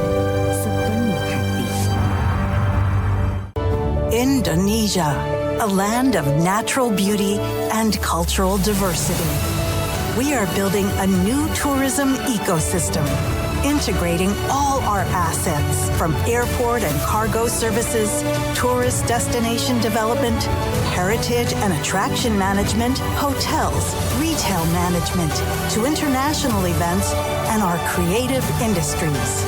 [SPEAKER 7] sepenuh hati.
[SPEAKER 10] Indonesia, a land of natural beauty and cultural diversity. We are building a new tourism ecosystem, integrating all our assets from airport and cargo services, tourist destination development, heritage and attraction management, hotels, retail management, to international events and our creative industries.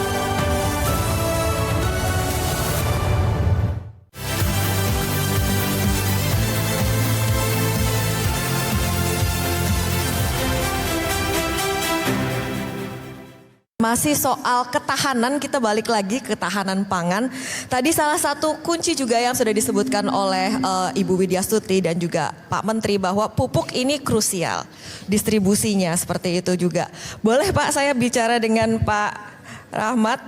[SPEAKER 11] Masih soal ketahanan, kita balik lagi ke ketahanan pangan. Tadi salah satu kunci juga yang sudah disebutkan oleh Ibu Widya Stuti dan juga Pak Menteri bahwa pupuk ini krusial. Distribusinya seperti itu juga. Boleh Pak saya bicara dengan Pak Rahmat?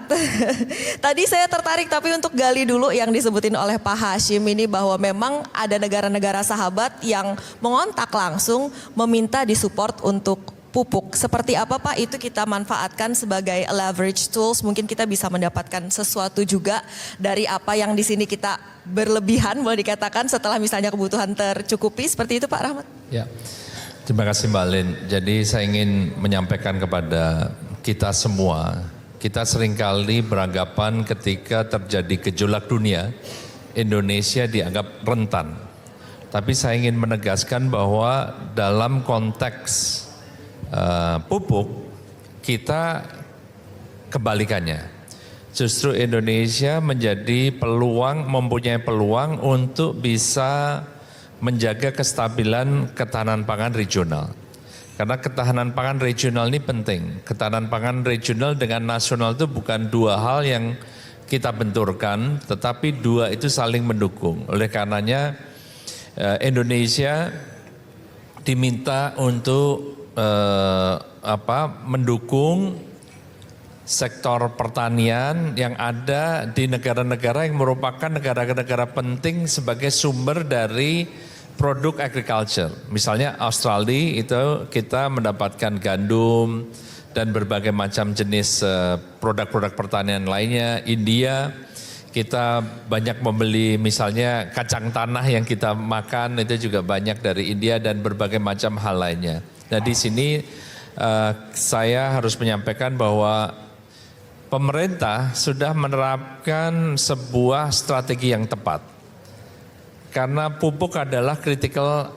[SPEAKER 11] Tadi saya tertarik tapi untuk gali dulu yang disebutin oleh Pak Hashim ini bahwa memang ada negara-negara sahabat yang mengontak langsung meminta disupport untuk pupuk. Seperti apa Pak itu kita manfaatkan sebagai leverage tools, mungkin kita bisa mendapatkan sesuatu juga dari apa yang di sini kita berlebihan boleh dikatakan setelah misalnya kebutuhan tercukupi, seperti itu Pak Rahmat?
[SPEAKER 19] Ya, terima kasih Mbak Lin. Jadi saya ingin menyampaikan kepada kita semua, kita seringkali beranggapan ketika terjadi gejolak dunia, Indonesia dianggap rentan. Tapi saya ingin menegaskan bahwa dalam konteks pupuk kita kebalikannya. justru Indonesia menjadi mempunyai peluang untuk bisa menjaga kestabilan ketahanan pangan regional. Karena ketahanan pangan regional ini penting. Ketahanan pangan regional dengan nasional itu bukan dua hal yang kita benturkan, tetapi dua itu saling mendukung. Oleh karenanya Indonesia diminta untuk mendukung sektor pertanian yang ada di negara-negara yang merupakan negara-negara penting sebagai sumber dari produk agriculture. Misalnya Australia itu kita mendapatkan gandum dan berbagai macam jenis produk-produk pertanian lainnya. India kita banyak membeli misalnya kacang tanah yang kita makan itu juga banyak dari India dan berbagai macam hal lainnya. Nah di sini saya harus menyampaikan bahwa pemerintah sudah menerapkan sebuah strategi yang tepat. Karena pupuk adalah critical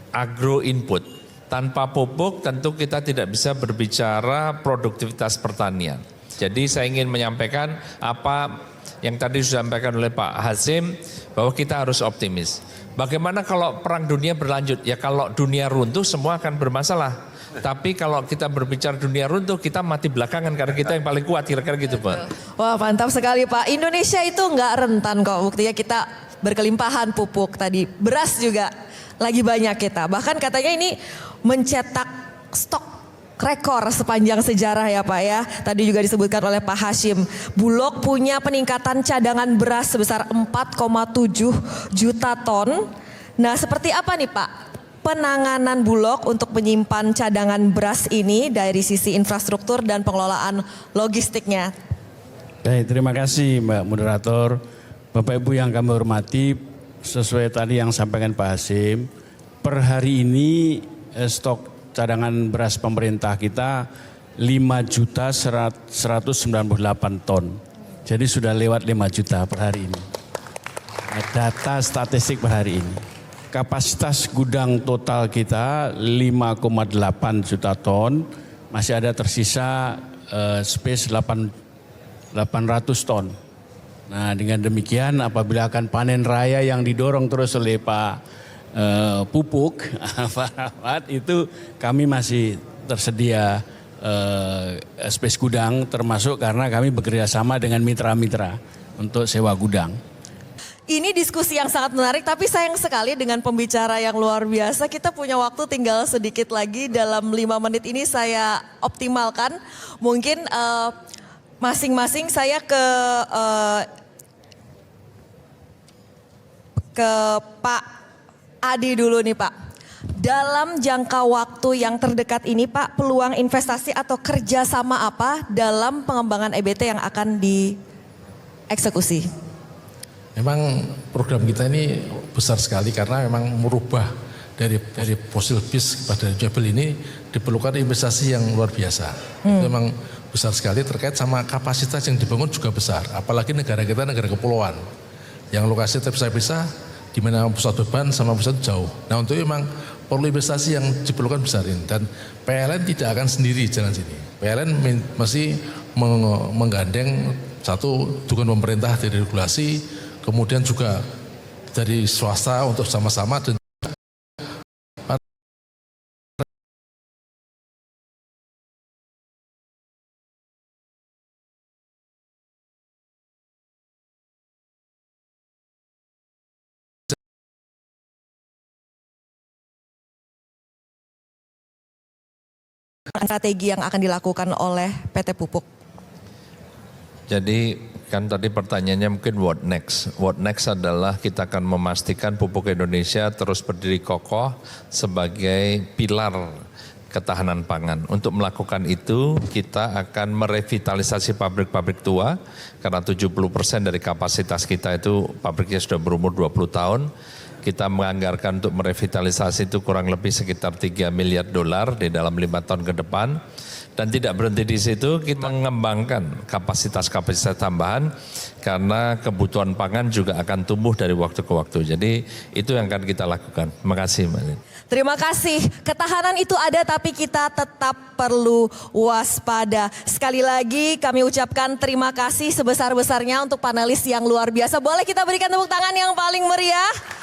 [SPEAKER 19] agro input. Tanpa pupuk tentu kita tidak bisa berbicara produktivitas pertanian. Jadi saya ingin menyampaikan apa yang tadi sudah disampaikan oleh Pak Hasyim bahwa kita harus optimis. Bagaimana kalau perang dunia berlanjut? Ya kalau dunia runtuh semua akan bermasalah. Tapi kalau kita berbicara dunia runtuh kita mati belakangan karena kita yang paling kuat kira-kira gitu Pak.
[SPEAKER 11] Wah mantap sekali Pak. Indonesia itu nggak rentan kok, buktinya kita berkelimpahan pupuk tadi. Beras juga lagi banyak kita. Bahkan katanya ini mencetak stok rekor sepanjang sejarah ya Pak ya. Tadi juga disebutkan oleh Pak Hasyim. Bulog punya peningkatan cadangan beras sebesar 4,7 juta ton. Nah seperti apa nih Pak penanganan Bulog untuk menyimpan cadangan beras ini dari sisi infrastruktur dan pengelolaan logistiknya?
[SPEAKER 20] Baik, terima kasih Mbak Moderator. Bapak Ibu yang kami hormati, sesuai tadi yang sampaikan Pak Hasyim, per hari ini stok cadangan beras pemerintah kita 5.198 ton. Jadi sudah lewat 5 juta per hari ini. Data statistik per hari ini. Kapasitas gudang total kita 5,8 juta ton, masih ada tersisa space 800 ton. Nah dengan demikian apabila akan panen raya yang didorong terus oleh Pak Pupuk, Pak Rahmat, itu kami masih tersedia space gudang termasuk karena kami bekerja sama dengan mitra-mitra untuk sewa gudang.
[SPEAKER 11] Ini diskusi yang sangat menarik tapi sayang sekali dengan pembicara yang luar biasa kita punya waktu tinggal sedikit lagi dalam 5 menit ini saya optimalkan. Mungkin masing-masing saya ke Pak Adi dulu nih Pak. Dalam jangka waktu yang terdekat ini Pak, peluang investasi atau kerjasama apa dalam pengembangan EBT yang akan dieksekusi?
[SPEAKER 15] Memang program kita ini besar sekali karena memang merubah dari fossil base kepada renewable ini diperlukan investasi yang luar biasa. Itu memang besar sekali terkait sama kapasitas yang dibangun juga besar. Apalagi negara kita negara kepulauan yang lokasi terpisah-pisah di mana pusat beban sama pusat jauh. Nah untuk memang perlu investasi yang diperlukan besar ini dan PLN tidak akan sendiri jalan sini. PLN masih menggandeng satu dukungan pemerintah dari regulasi, kemudian juga dari swasta untuk sama-sama dan
[SPEAKER 11] strategi yang akan dilakukan oleh PT Pupuk.
[SPEAKER 19] Jadi kan tadi pertanyaannya mungkin what next. What next adalah kita akan memastikan pupuk Indonesia terus berdiri kokoh sebagai pilar ketahanan pangan. Untuk melakukan itu kita akan merevitalisasi pabrik-pabrik tua karena 70% dari kapasitas kita itu pabriknya sudah berumur 20 tahun. Kita menganggarkan untuk merevitalisasi itu kurang lebih sekitar $3 miliar di dalam 5 tahun ke depan. Dan tidak berhenti di situ, kita mengembangkan kapasitas-kapasitas tambahan karena kebutuhan pangan juga akan tumbuh dari waktu ke waktu. Jadi itu yang akan kita lakukan. Terima kasih Mbak Lin.
[SPEAKER 11] Terima kasih. Ketahanan itu ada tapi kita tetap perlu waspada. Sekali lagi kami ucapkan terima kasih sebesar-besarnya untuk panelis yang luar biasa. Boleh kita berikan tepuk tangan yang paling meriah?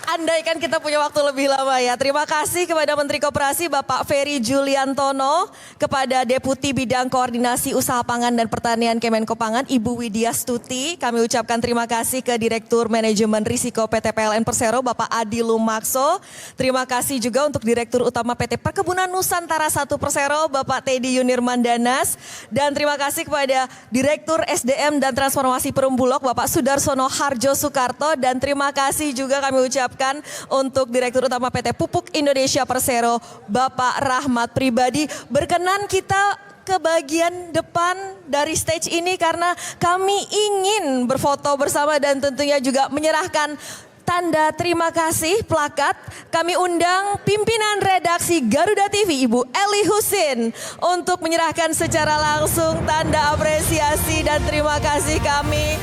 [SPEAKER 11] Andaikan kita punya waktu lebih lama ya. Terima kasih kepada Menteri Koperasi Bapak Ferry Juliantono, kepada Deputi Bidang Koordinasi Usaha Pangan dan Pertanian Kemenko Pangan Ibu Widya Stuti. Kami ucapkan terima kasih ke Direktur Manajemen Risiko PT PLN Persero Bapak Adi Lumakso. Terima kasih juga untuk Direktur Utama PT Perkebunan Nusantara 1 Persero Bapak Teddy Yunirman Danas. Dan terima kasih kepada Direktur SDM dan Transformasi Perum Bulog Bapak Sudarsono Harjo Soekarto. Dan terima kasih juga kami ucapkan untuk Direktur Utama PT Pupuk Indonesia Persero Bapak Rahmat Pribadi. Berkenan kita ke bagian depan dari stage ini karena kami ingin berfoto bersama dan tentunya juga menyerahkan tanda terima kasih plakat. Kami undang pimpinan redaksi Garuda TV Ibu Eli Husin untuk menyerahkan secara langsung tanda apresiasi dan terima kasih kami.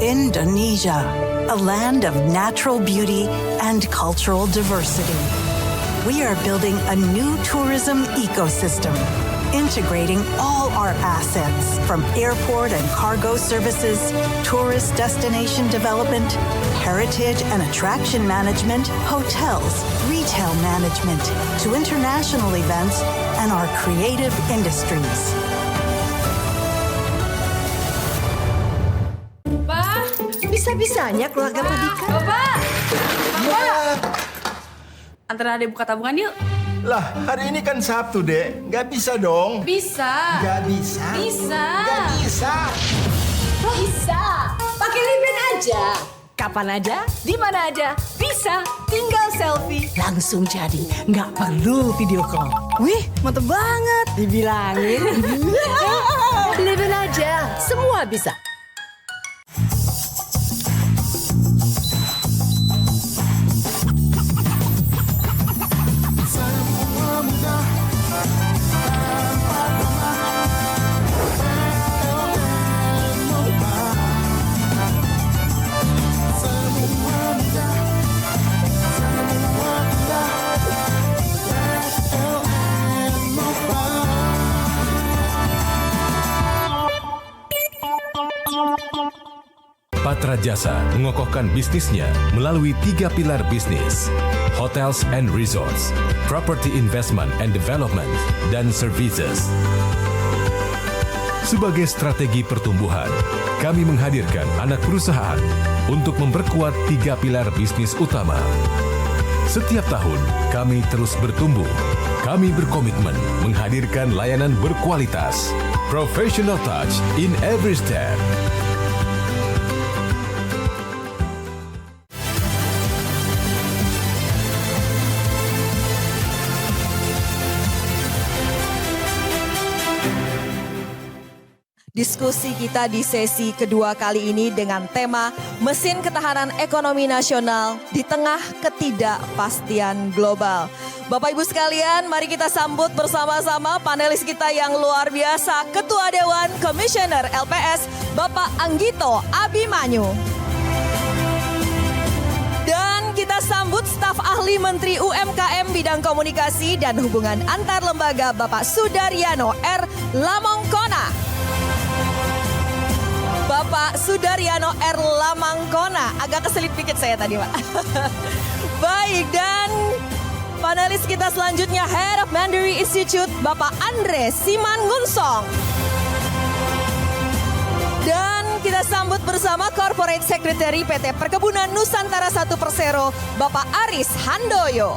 [SPEAKER 10] Indonesia, a land of natural beauty and cultural diversity. We are building a new tourism ecosystem, integrating all our assets from airport and cargo services, tourist destination development, heritage and attraction management, hotels, retail management, to international events and our creative industries.
[SPEAKER 16] Bisa-bisanya keluarga Perdika.
[SPEAKER 18] Bapak!
[SPEAKER 17] Antara adek buka tabungan yuk.
[SPEAKER 18] Lah, hari ini kan Sabtu, Dek. Nggak bisa dong.
[SPEAKER 17] Bisa.
[SPEAKER 18] Nggak bisa.
[SPEAKER 17] Bisa.
[SPEAKER 18] Nggak bisa.
[SPEAKER 16] Bisa. Pakai Liben aja. Kapan aja, di mana aja, bisa. Tinggal selfie. Langsung jadi. Nggak perlu video call. Wih, mantep banget. Dibilangin. Liben aja. Semua bisa.
[SPEAKER 6] Patra Jasa mengokohkan bisnisnya melalui 3 pilar bisnis: Hotels and Resorts, Property Investment and Development, dan Services. Sebagai strategi pertumbuhan, kami menghadirkan anak perusahaan untuk memperkuat 3 pilar bisnis utama. Setiap tahun, kami terus bertumbuh. Kami berkomitmen menghadirkan layanan berkualitas, professional touch in every step.
[SPEAKER 11] Diskusi kita di sesi kedua kali ini dengan tema Mesin Ketahanan Ekonomi Nasional di Tengah Ketidakpastian Global. Bapak Ibu sekalian, mari kita sambut bersama-sama panelis kita yang luar biasa, Ketua Dewan Komisioner LPS, Bapak Anggito Abimanyu. Dan kita sambut staf ahli Menteri UMKM Bidang Komunikasi dan Hubungan Antar Lembaga, Bapak Sudaryano R. Lamongkona. Bapak Sudaryano R. Lamongkona, agak keselip dikit saya tadi Pak. Baik, dan panelis kita selanjutnya Head of Mandiri Institute, Bapak Andre Simangunsong. Dan kita sambut bersama Corporate Secretary PT Perkebunan Nusantara 1 Persero, Bapak Aris Handoyo.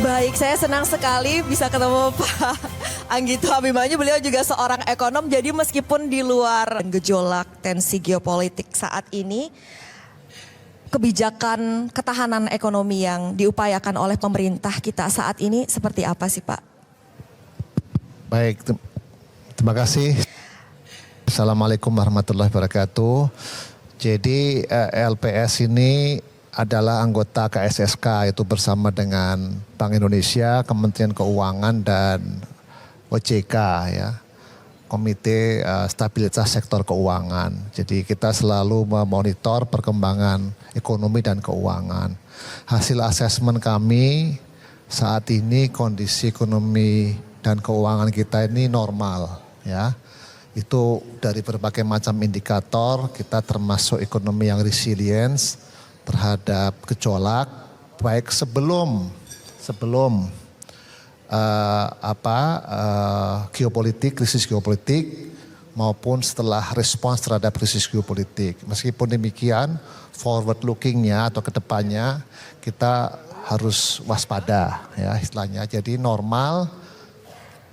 [SPEAKER 11] Baik, saya senang sekali bisa ketemu Pak Anggito Abimanyu, beliau juga seorang ekonom. Jadi meskipun di luar gejolak tensi geopolitik saat ini, kebijakan ketahanan ekonomi yang diupayakan oleh pemerintah kita saat ini seperti apa sih Pak?
[SPEAKER 3] Baik, terima kasih. Assalamualaikum warahmatullahi wabarakatuh. Jadi LPS ini adalah anggota KSSK, itu bersama dengan Bank Indonesia, Kementerian Keuangan dan OJK ya. Komite Stabilitas Sektor Keuangan. Jadi kita selalu memonitor perkembangan ekonomi dan keuangan. Hasil asesmen kami saat ini kondisi ekonomi dan keuangan kita ini normal ya. Itu dari berbagai macam indikator, kita termasuk ekonomi yang resilience terhadap gejolak, baik sebelum geopolitik, krisis geopolitik, maupun setelah respons terhadap krisis geopolitik. Meskipun demikian, forward lookingnya atau kedepannya kita harus waspada ya istilahnya. Jadi normal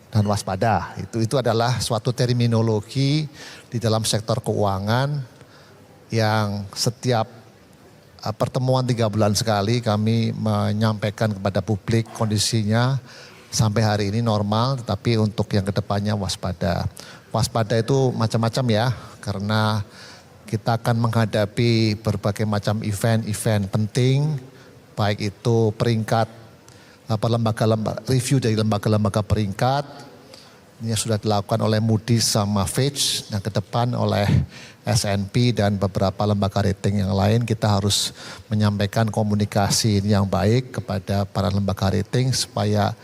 [SPEAKER 3] dan waspada itu adalah suatu terminologi di dalam sektor keuangan yang setiap pertemuan 3 bulan sekali kami menyampaikan kepada publik kondisinya. Sampai hari ini normal, tetapi untuk yang kedepannya waspada. Waspada itu macam-macam ya, karena kita akan menghadapi berbagai macam event-event penting, baik itu peringkat review dari lembaga-lembaga peringkat, ini sudah dilakukan oleh Moody's sama Fitch, dan ke depan oleh S&P dan beberapa lembaga rating yang lain. Kita harus menyampaikan komunikasi yang baik kepada para lembaga rating supaya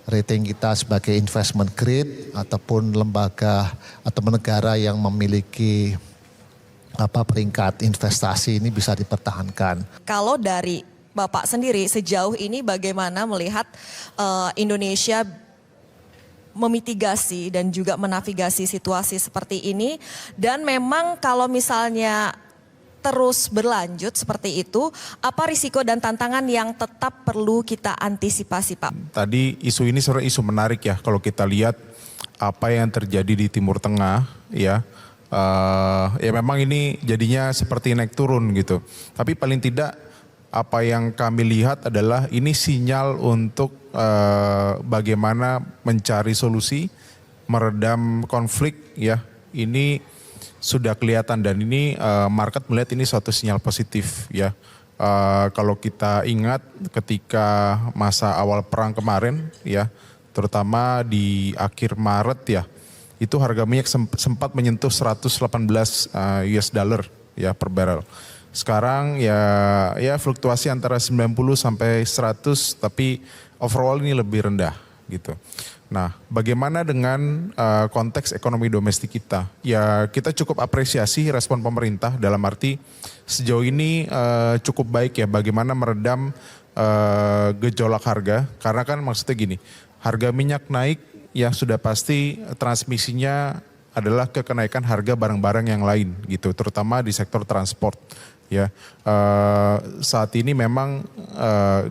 [SPEAKER 3] rating kita sebagai investment grade ataupun lembaga atau negara yang memiliki peringkat investasi ini bisa dipertahankan.
[SPEAKER 11] Kalau dari Bapak sendiri sejauh ini bagaimana melihat Indonesia memitigasi dan juga menavigasi situasi seperti ini, dan memang kalau misalnya terus berlanjut seperti itu, apa risiko dan tantangan yang tetap perlu kita antisipasi Pak?
[SPEAKER 21] Tadi isu ini sebenarnya isu menarik ya, kalau kita lihat apa yang terjadi di Timur Tengah ya, ya memang ini jadinya seperti naik turun gitu. Tapi paling tidak apa yang kami lihat adalah ini sinyal untuk bagaimana mencari solusi, meredam konflik ya. Ini sudah kelihatan dan ini market melihat ini suatu sinyal positif ya. Kalau kita ingat ketika masa awal perang kemarin ya, terutama di akhir Maret ya, itu harga minyak sempat menyentuh 118 US dollar ya per barrel. Sekarang ya fluktuasi antara 90 sampai 100, tapi overall ini lebih rendah gitu. Nah, bagaimana dengan konteks ekonomi domestik kita? Ya, kita cukup apresiasi respon pemerintah dalam arti sejauh ini cukup baik ya bagaimana meredam gejolak harga. Karena kan maksudnya gini, harga minyak naik ya sudah pasti transmisinya adalah ke kenaikan harga barang-barang yang lain gitu, terutama di sektor transport. Ya, saat ini memang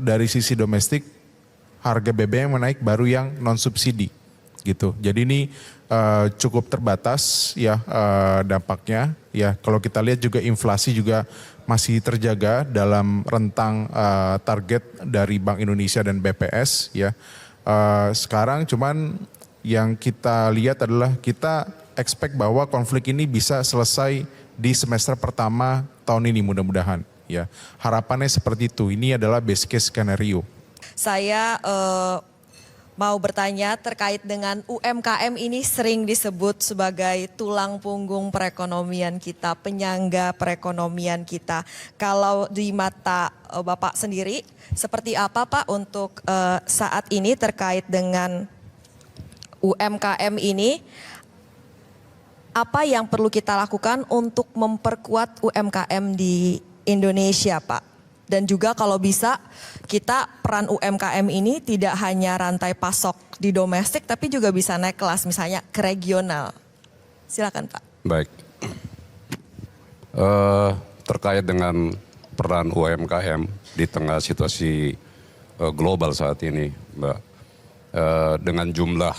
[SPEAKER 21] dari sisi domestik harga BBM menaik baru yang non subsidi gitu. Jadi ini cukup terbatas ya dampaknya ya. Kalau kita lihat juga inflasi juga masih terjaga dalam rentang target dari Bank Indonesia dan BPS ya. Sekarang cuman yang kita lihat adalah kita expect bahwa konflik ini bisa selesai di semester pertama tahun ini mudah-mudahan ya. Harapannya seperti itu. Ini adalah best case scenario.
[SPEAKER 11] Saya mau bertanya terkait dengan UMKM ini sering disebut sebagai tulang punggung perekonomian kita, penyangga perekonomian kita. Kalau di mata Bapak sendiri, seperti apa Pak untuk saat ini terkait dengan UMKM ini? Apa yang perlu kita lakukan untuk memperkuat UMKM di Indonesia Pak? Dan juga kalau bisa kita peran UMKM ini tidak hanya rantai pasok di domestik tapi juga bisa naik kelas misalnya ke regional. Silakan Pak.
[SPEAKER 22] Baik. Terkait dengan peran UMKM di tengah situasi global saat ini Mbak. Dengan jumlah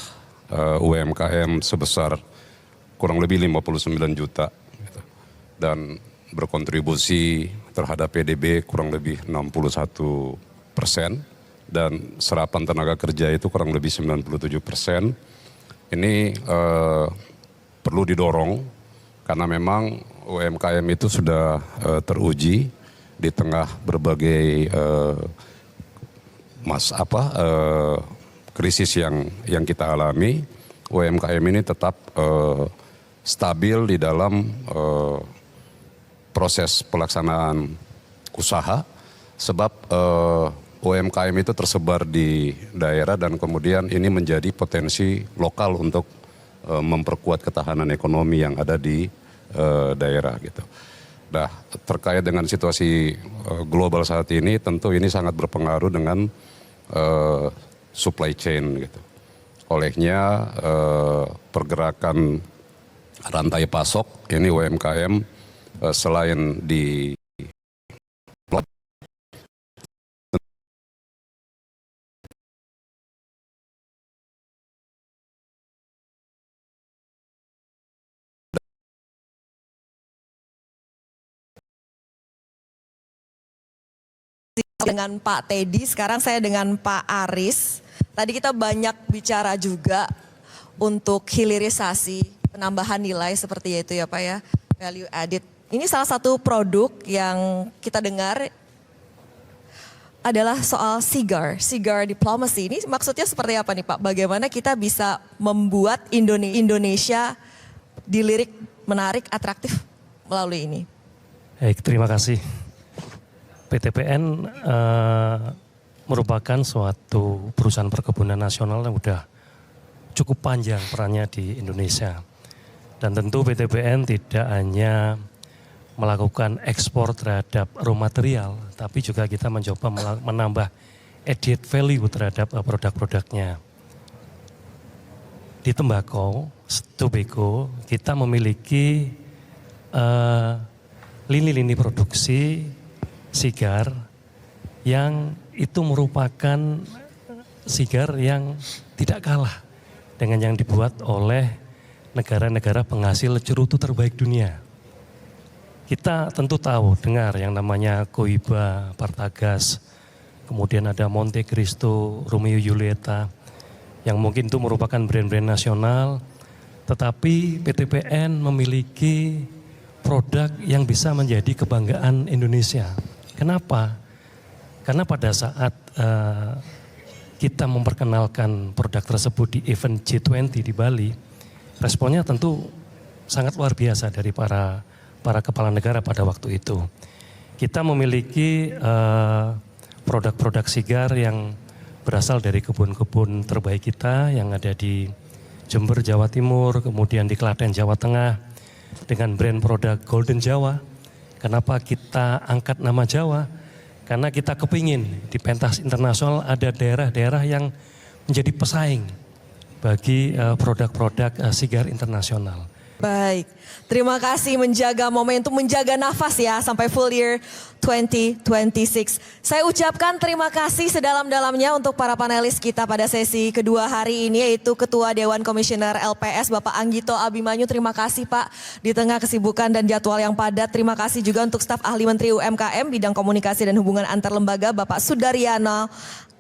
[SPEAKER 22] UMKM sebesar kurang lebih 59 juta gitu. Dan berkontribusi terhadap PDB kurang lebih 61%, dan serapan tenaga kerja itu kurang lebih 97%. Ini perlu didorong karena memang UMKM itu sudah teruji di tengah berbagai krisis yang kita alami. UMKM ini tetap stabil di dalam proses pelaksanaan usaha, sebab UMKM itu tersebar di daerah dan kemudian ini menjadi potensi lokal untuk memperkuat ketahanan ekonomi yang ada di daerah gitu. Nah, terkait dengan situasi global saat ini, tentu ini sangat berpengaruh dengan supply chain gitu. Olehnya pergerakan rantai pasok ini UMKM selain di
[SPEAKER 11] dengan Pak Teddy, sekarang saya dengan Pak Aris. Tadi kita banyak bicara juga untuk hilirisasi, penambahan nilai seperti itu ya Pak ya, value added. Ini salah satu produk yang kita dengar adalah soal cigar diplomacy. Ini maksudnya seperti apa nih Pak? Bagaimana kita bisa membuat Indonesia dilirik, menarik, atraktif melalui ini?
[SPEAKER 1] Baik, terima kasih. PTPN merupakan suatu perusahaan perkebunan nasional yang sudah cukup panjang perannya di Indonesia. Dan tentu PTPN tidak hanya melakukan ekspor terhadap raw material, tapi juga kita mencoba menambah added value terhadap produk-produknya. Di tobacco, kita memiliki lini-lini produksi sigar yang itu merupakan sigar yang tidak kalah dengan yang dibuat oleh negara-negara penghasil cerutu terbaik dunia. Kita tentu tahu, dengar yang namanya Cohiba, Partagas, kemudian ada Monte Cristo, Romeo Julieta, yang mungkin itu merupakan brand-brand nasional, tetapi PTPN memiliki produk yang bisa menjadi kebanggaan Indonesia. Kenapa? Karena pada saat kita memperkenalkan produk tersebut di event G20 di Bali, responnya tentu sangat luar biasa dari para kepala negara pada waktu itu. Kita memiliki produk-produk sigar yang berasal dari kebun-kebun terbaik kita yang ada di Jember, Jawa Timur, kemudian di Klaten, Jawa Tengah, dengan brand produk Golden Jawa. Kenapa kita angkat nama Jawa? Karena kita kepingin di pentas internasional ada daerah-daerah yang menjadi pesaing bagi produk-produk sigar internasional.
[SPEAKER 11] Baik, terima kasih menjaga momentum, menjaga nafas ya sampai full year 2026. Saya ucapkan terima kasih sedalam-dalamnya untuk para panelis kita pada sesi kedua hari ini, yaitu Ketua Dewan Komisioner LPS Bapak Anggito Abimanyu. Terima kasih Pak di tengah kesibukan dan jadwal yang padat. Terima kasih juga untuk staf ahli Menteri UMKM bidang komunikasi dan hubungan antar lembaga Bapak Sudaryana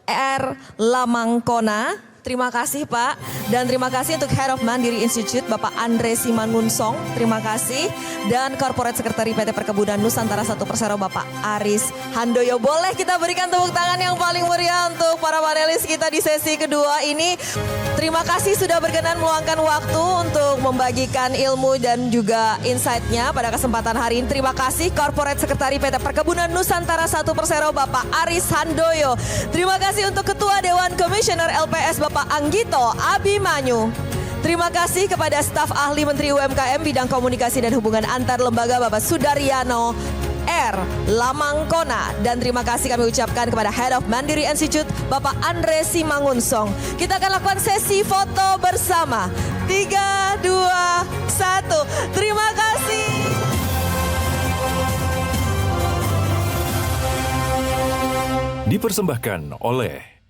[SPEAKER 11] R. Lamangkona. Terima kasih Pak, dan terima kasih untuk Head of Mandiri Institute Bapak Andre Simangunsong, terima kasih. Dan Corporate Secretary PT Perkebunan Nusantara 1 Persero Bapak Aris Handoyo. Boleh kita berikan tepuk tangan yang paling meriah untuk para panelis kita di sesi kedua ini. Terima kasih sudah berkenan meluangkan waktu untuk membagikan ilmu dan juga insight-nya pada kesempatan hari ini. Terima kasih Corporate Secretary PT Perkebunan Nusantara 1 Persero Bapak Aris Handoyo. Terima kasih untuk Ketua Dewan Komisioner LPS Bapak Anggito Abimanyu. Terima kasih kepada staf ahli Menteri UMKM bidang komunikasi dan hubungan antar lembaga Bapak Sudaryano R. Lamangkona. Dan terima kasih kami ucapkan kepada Head of Mandiri Institute Bapak Andre Simangunsong. Kita akan lakukan sesi foto bersama. 3, 2, 1. Terima kasih.
[SPEAKER 6] Dipersembahkan oleh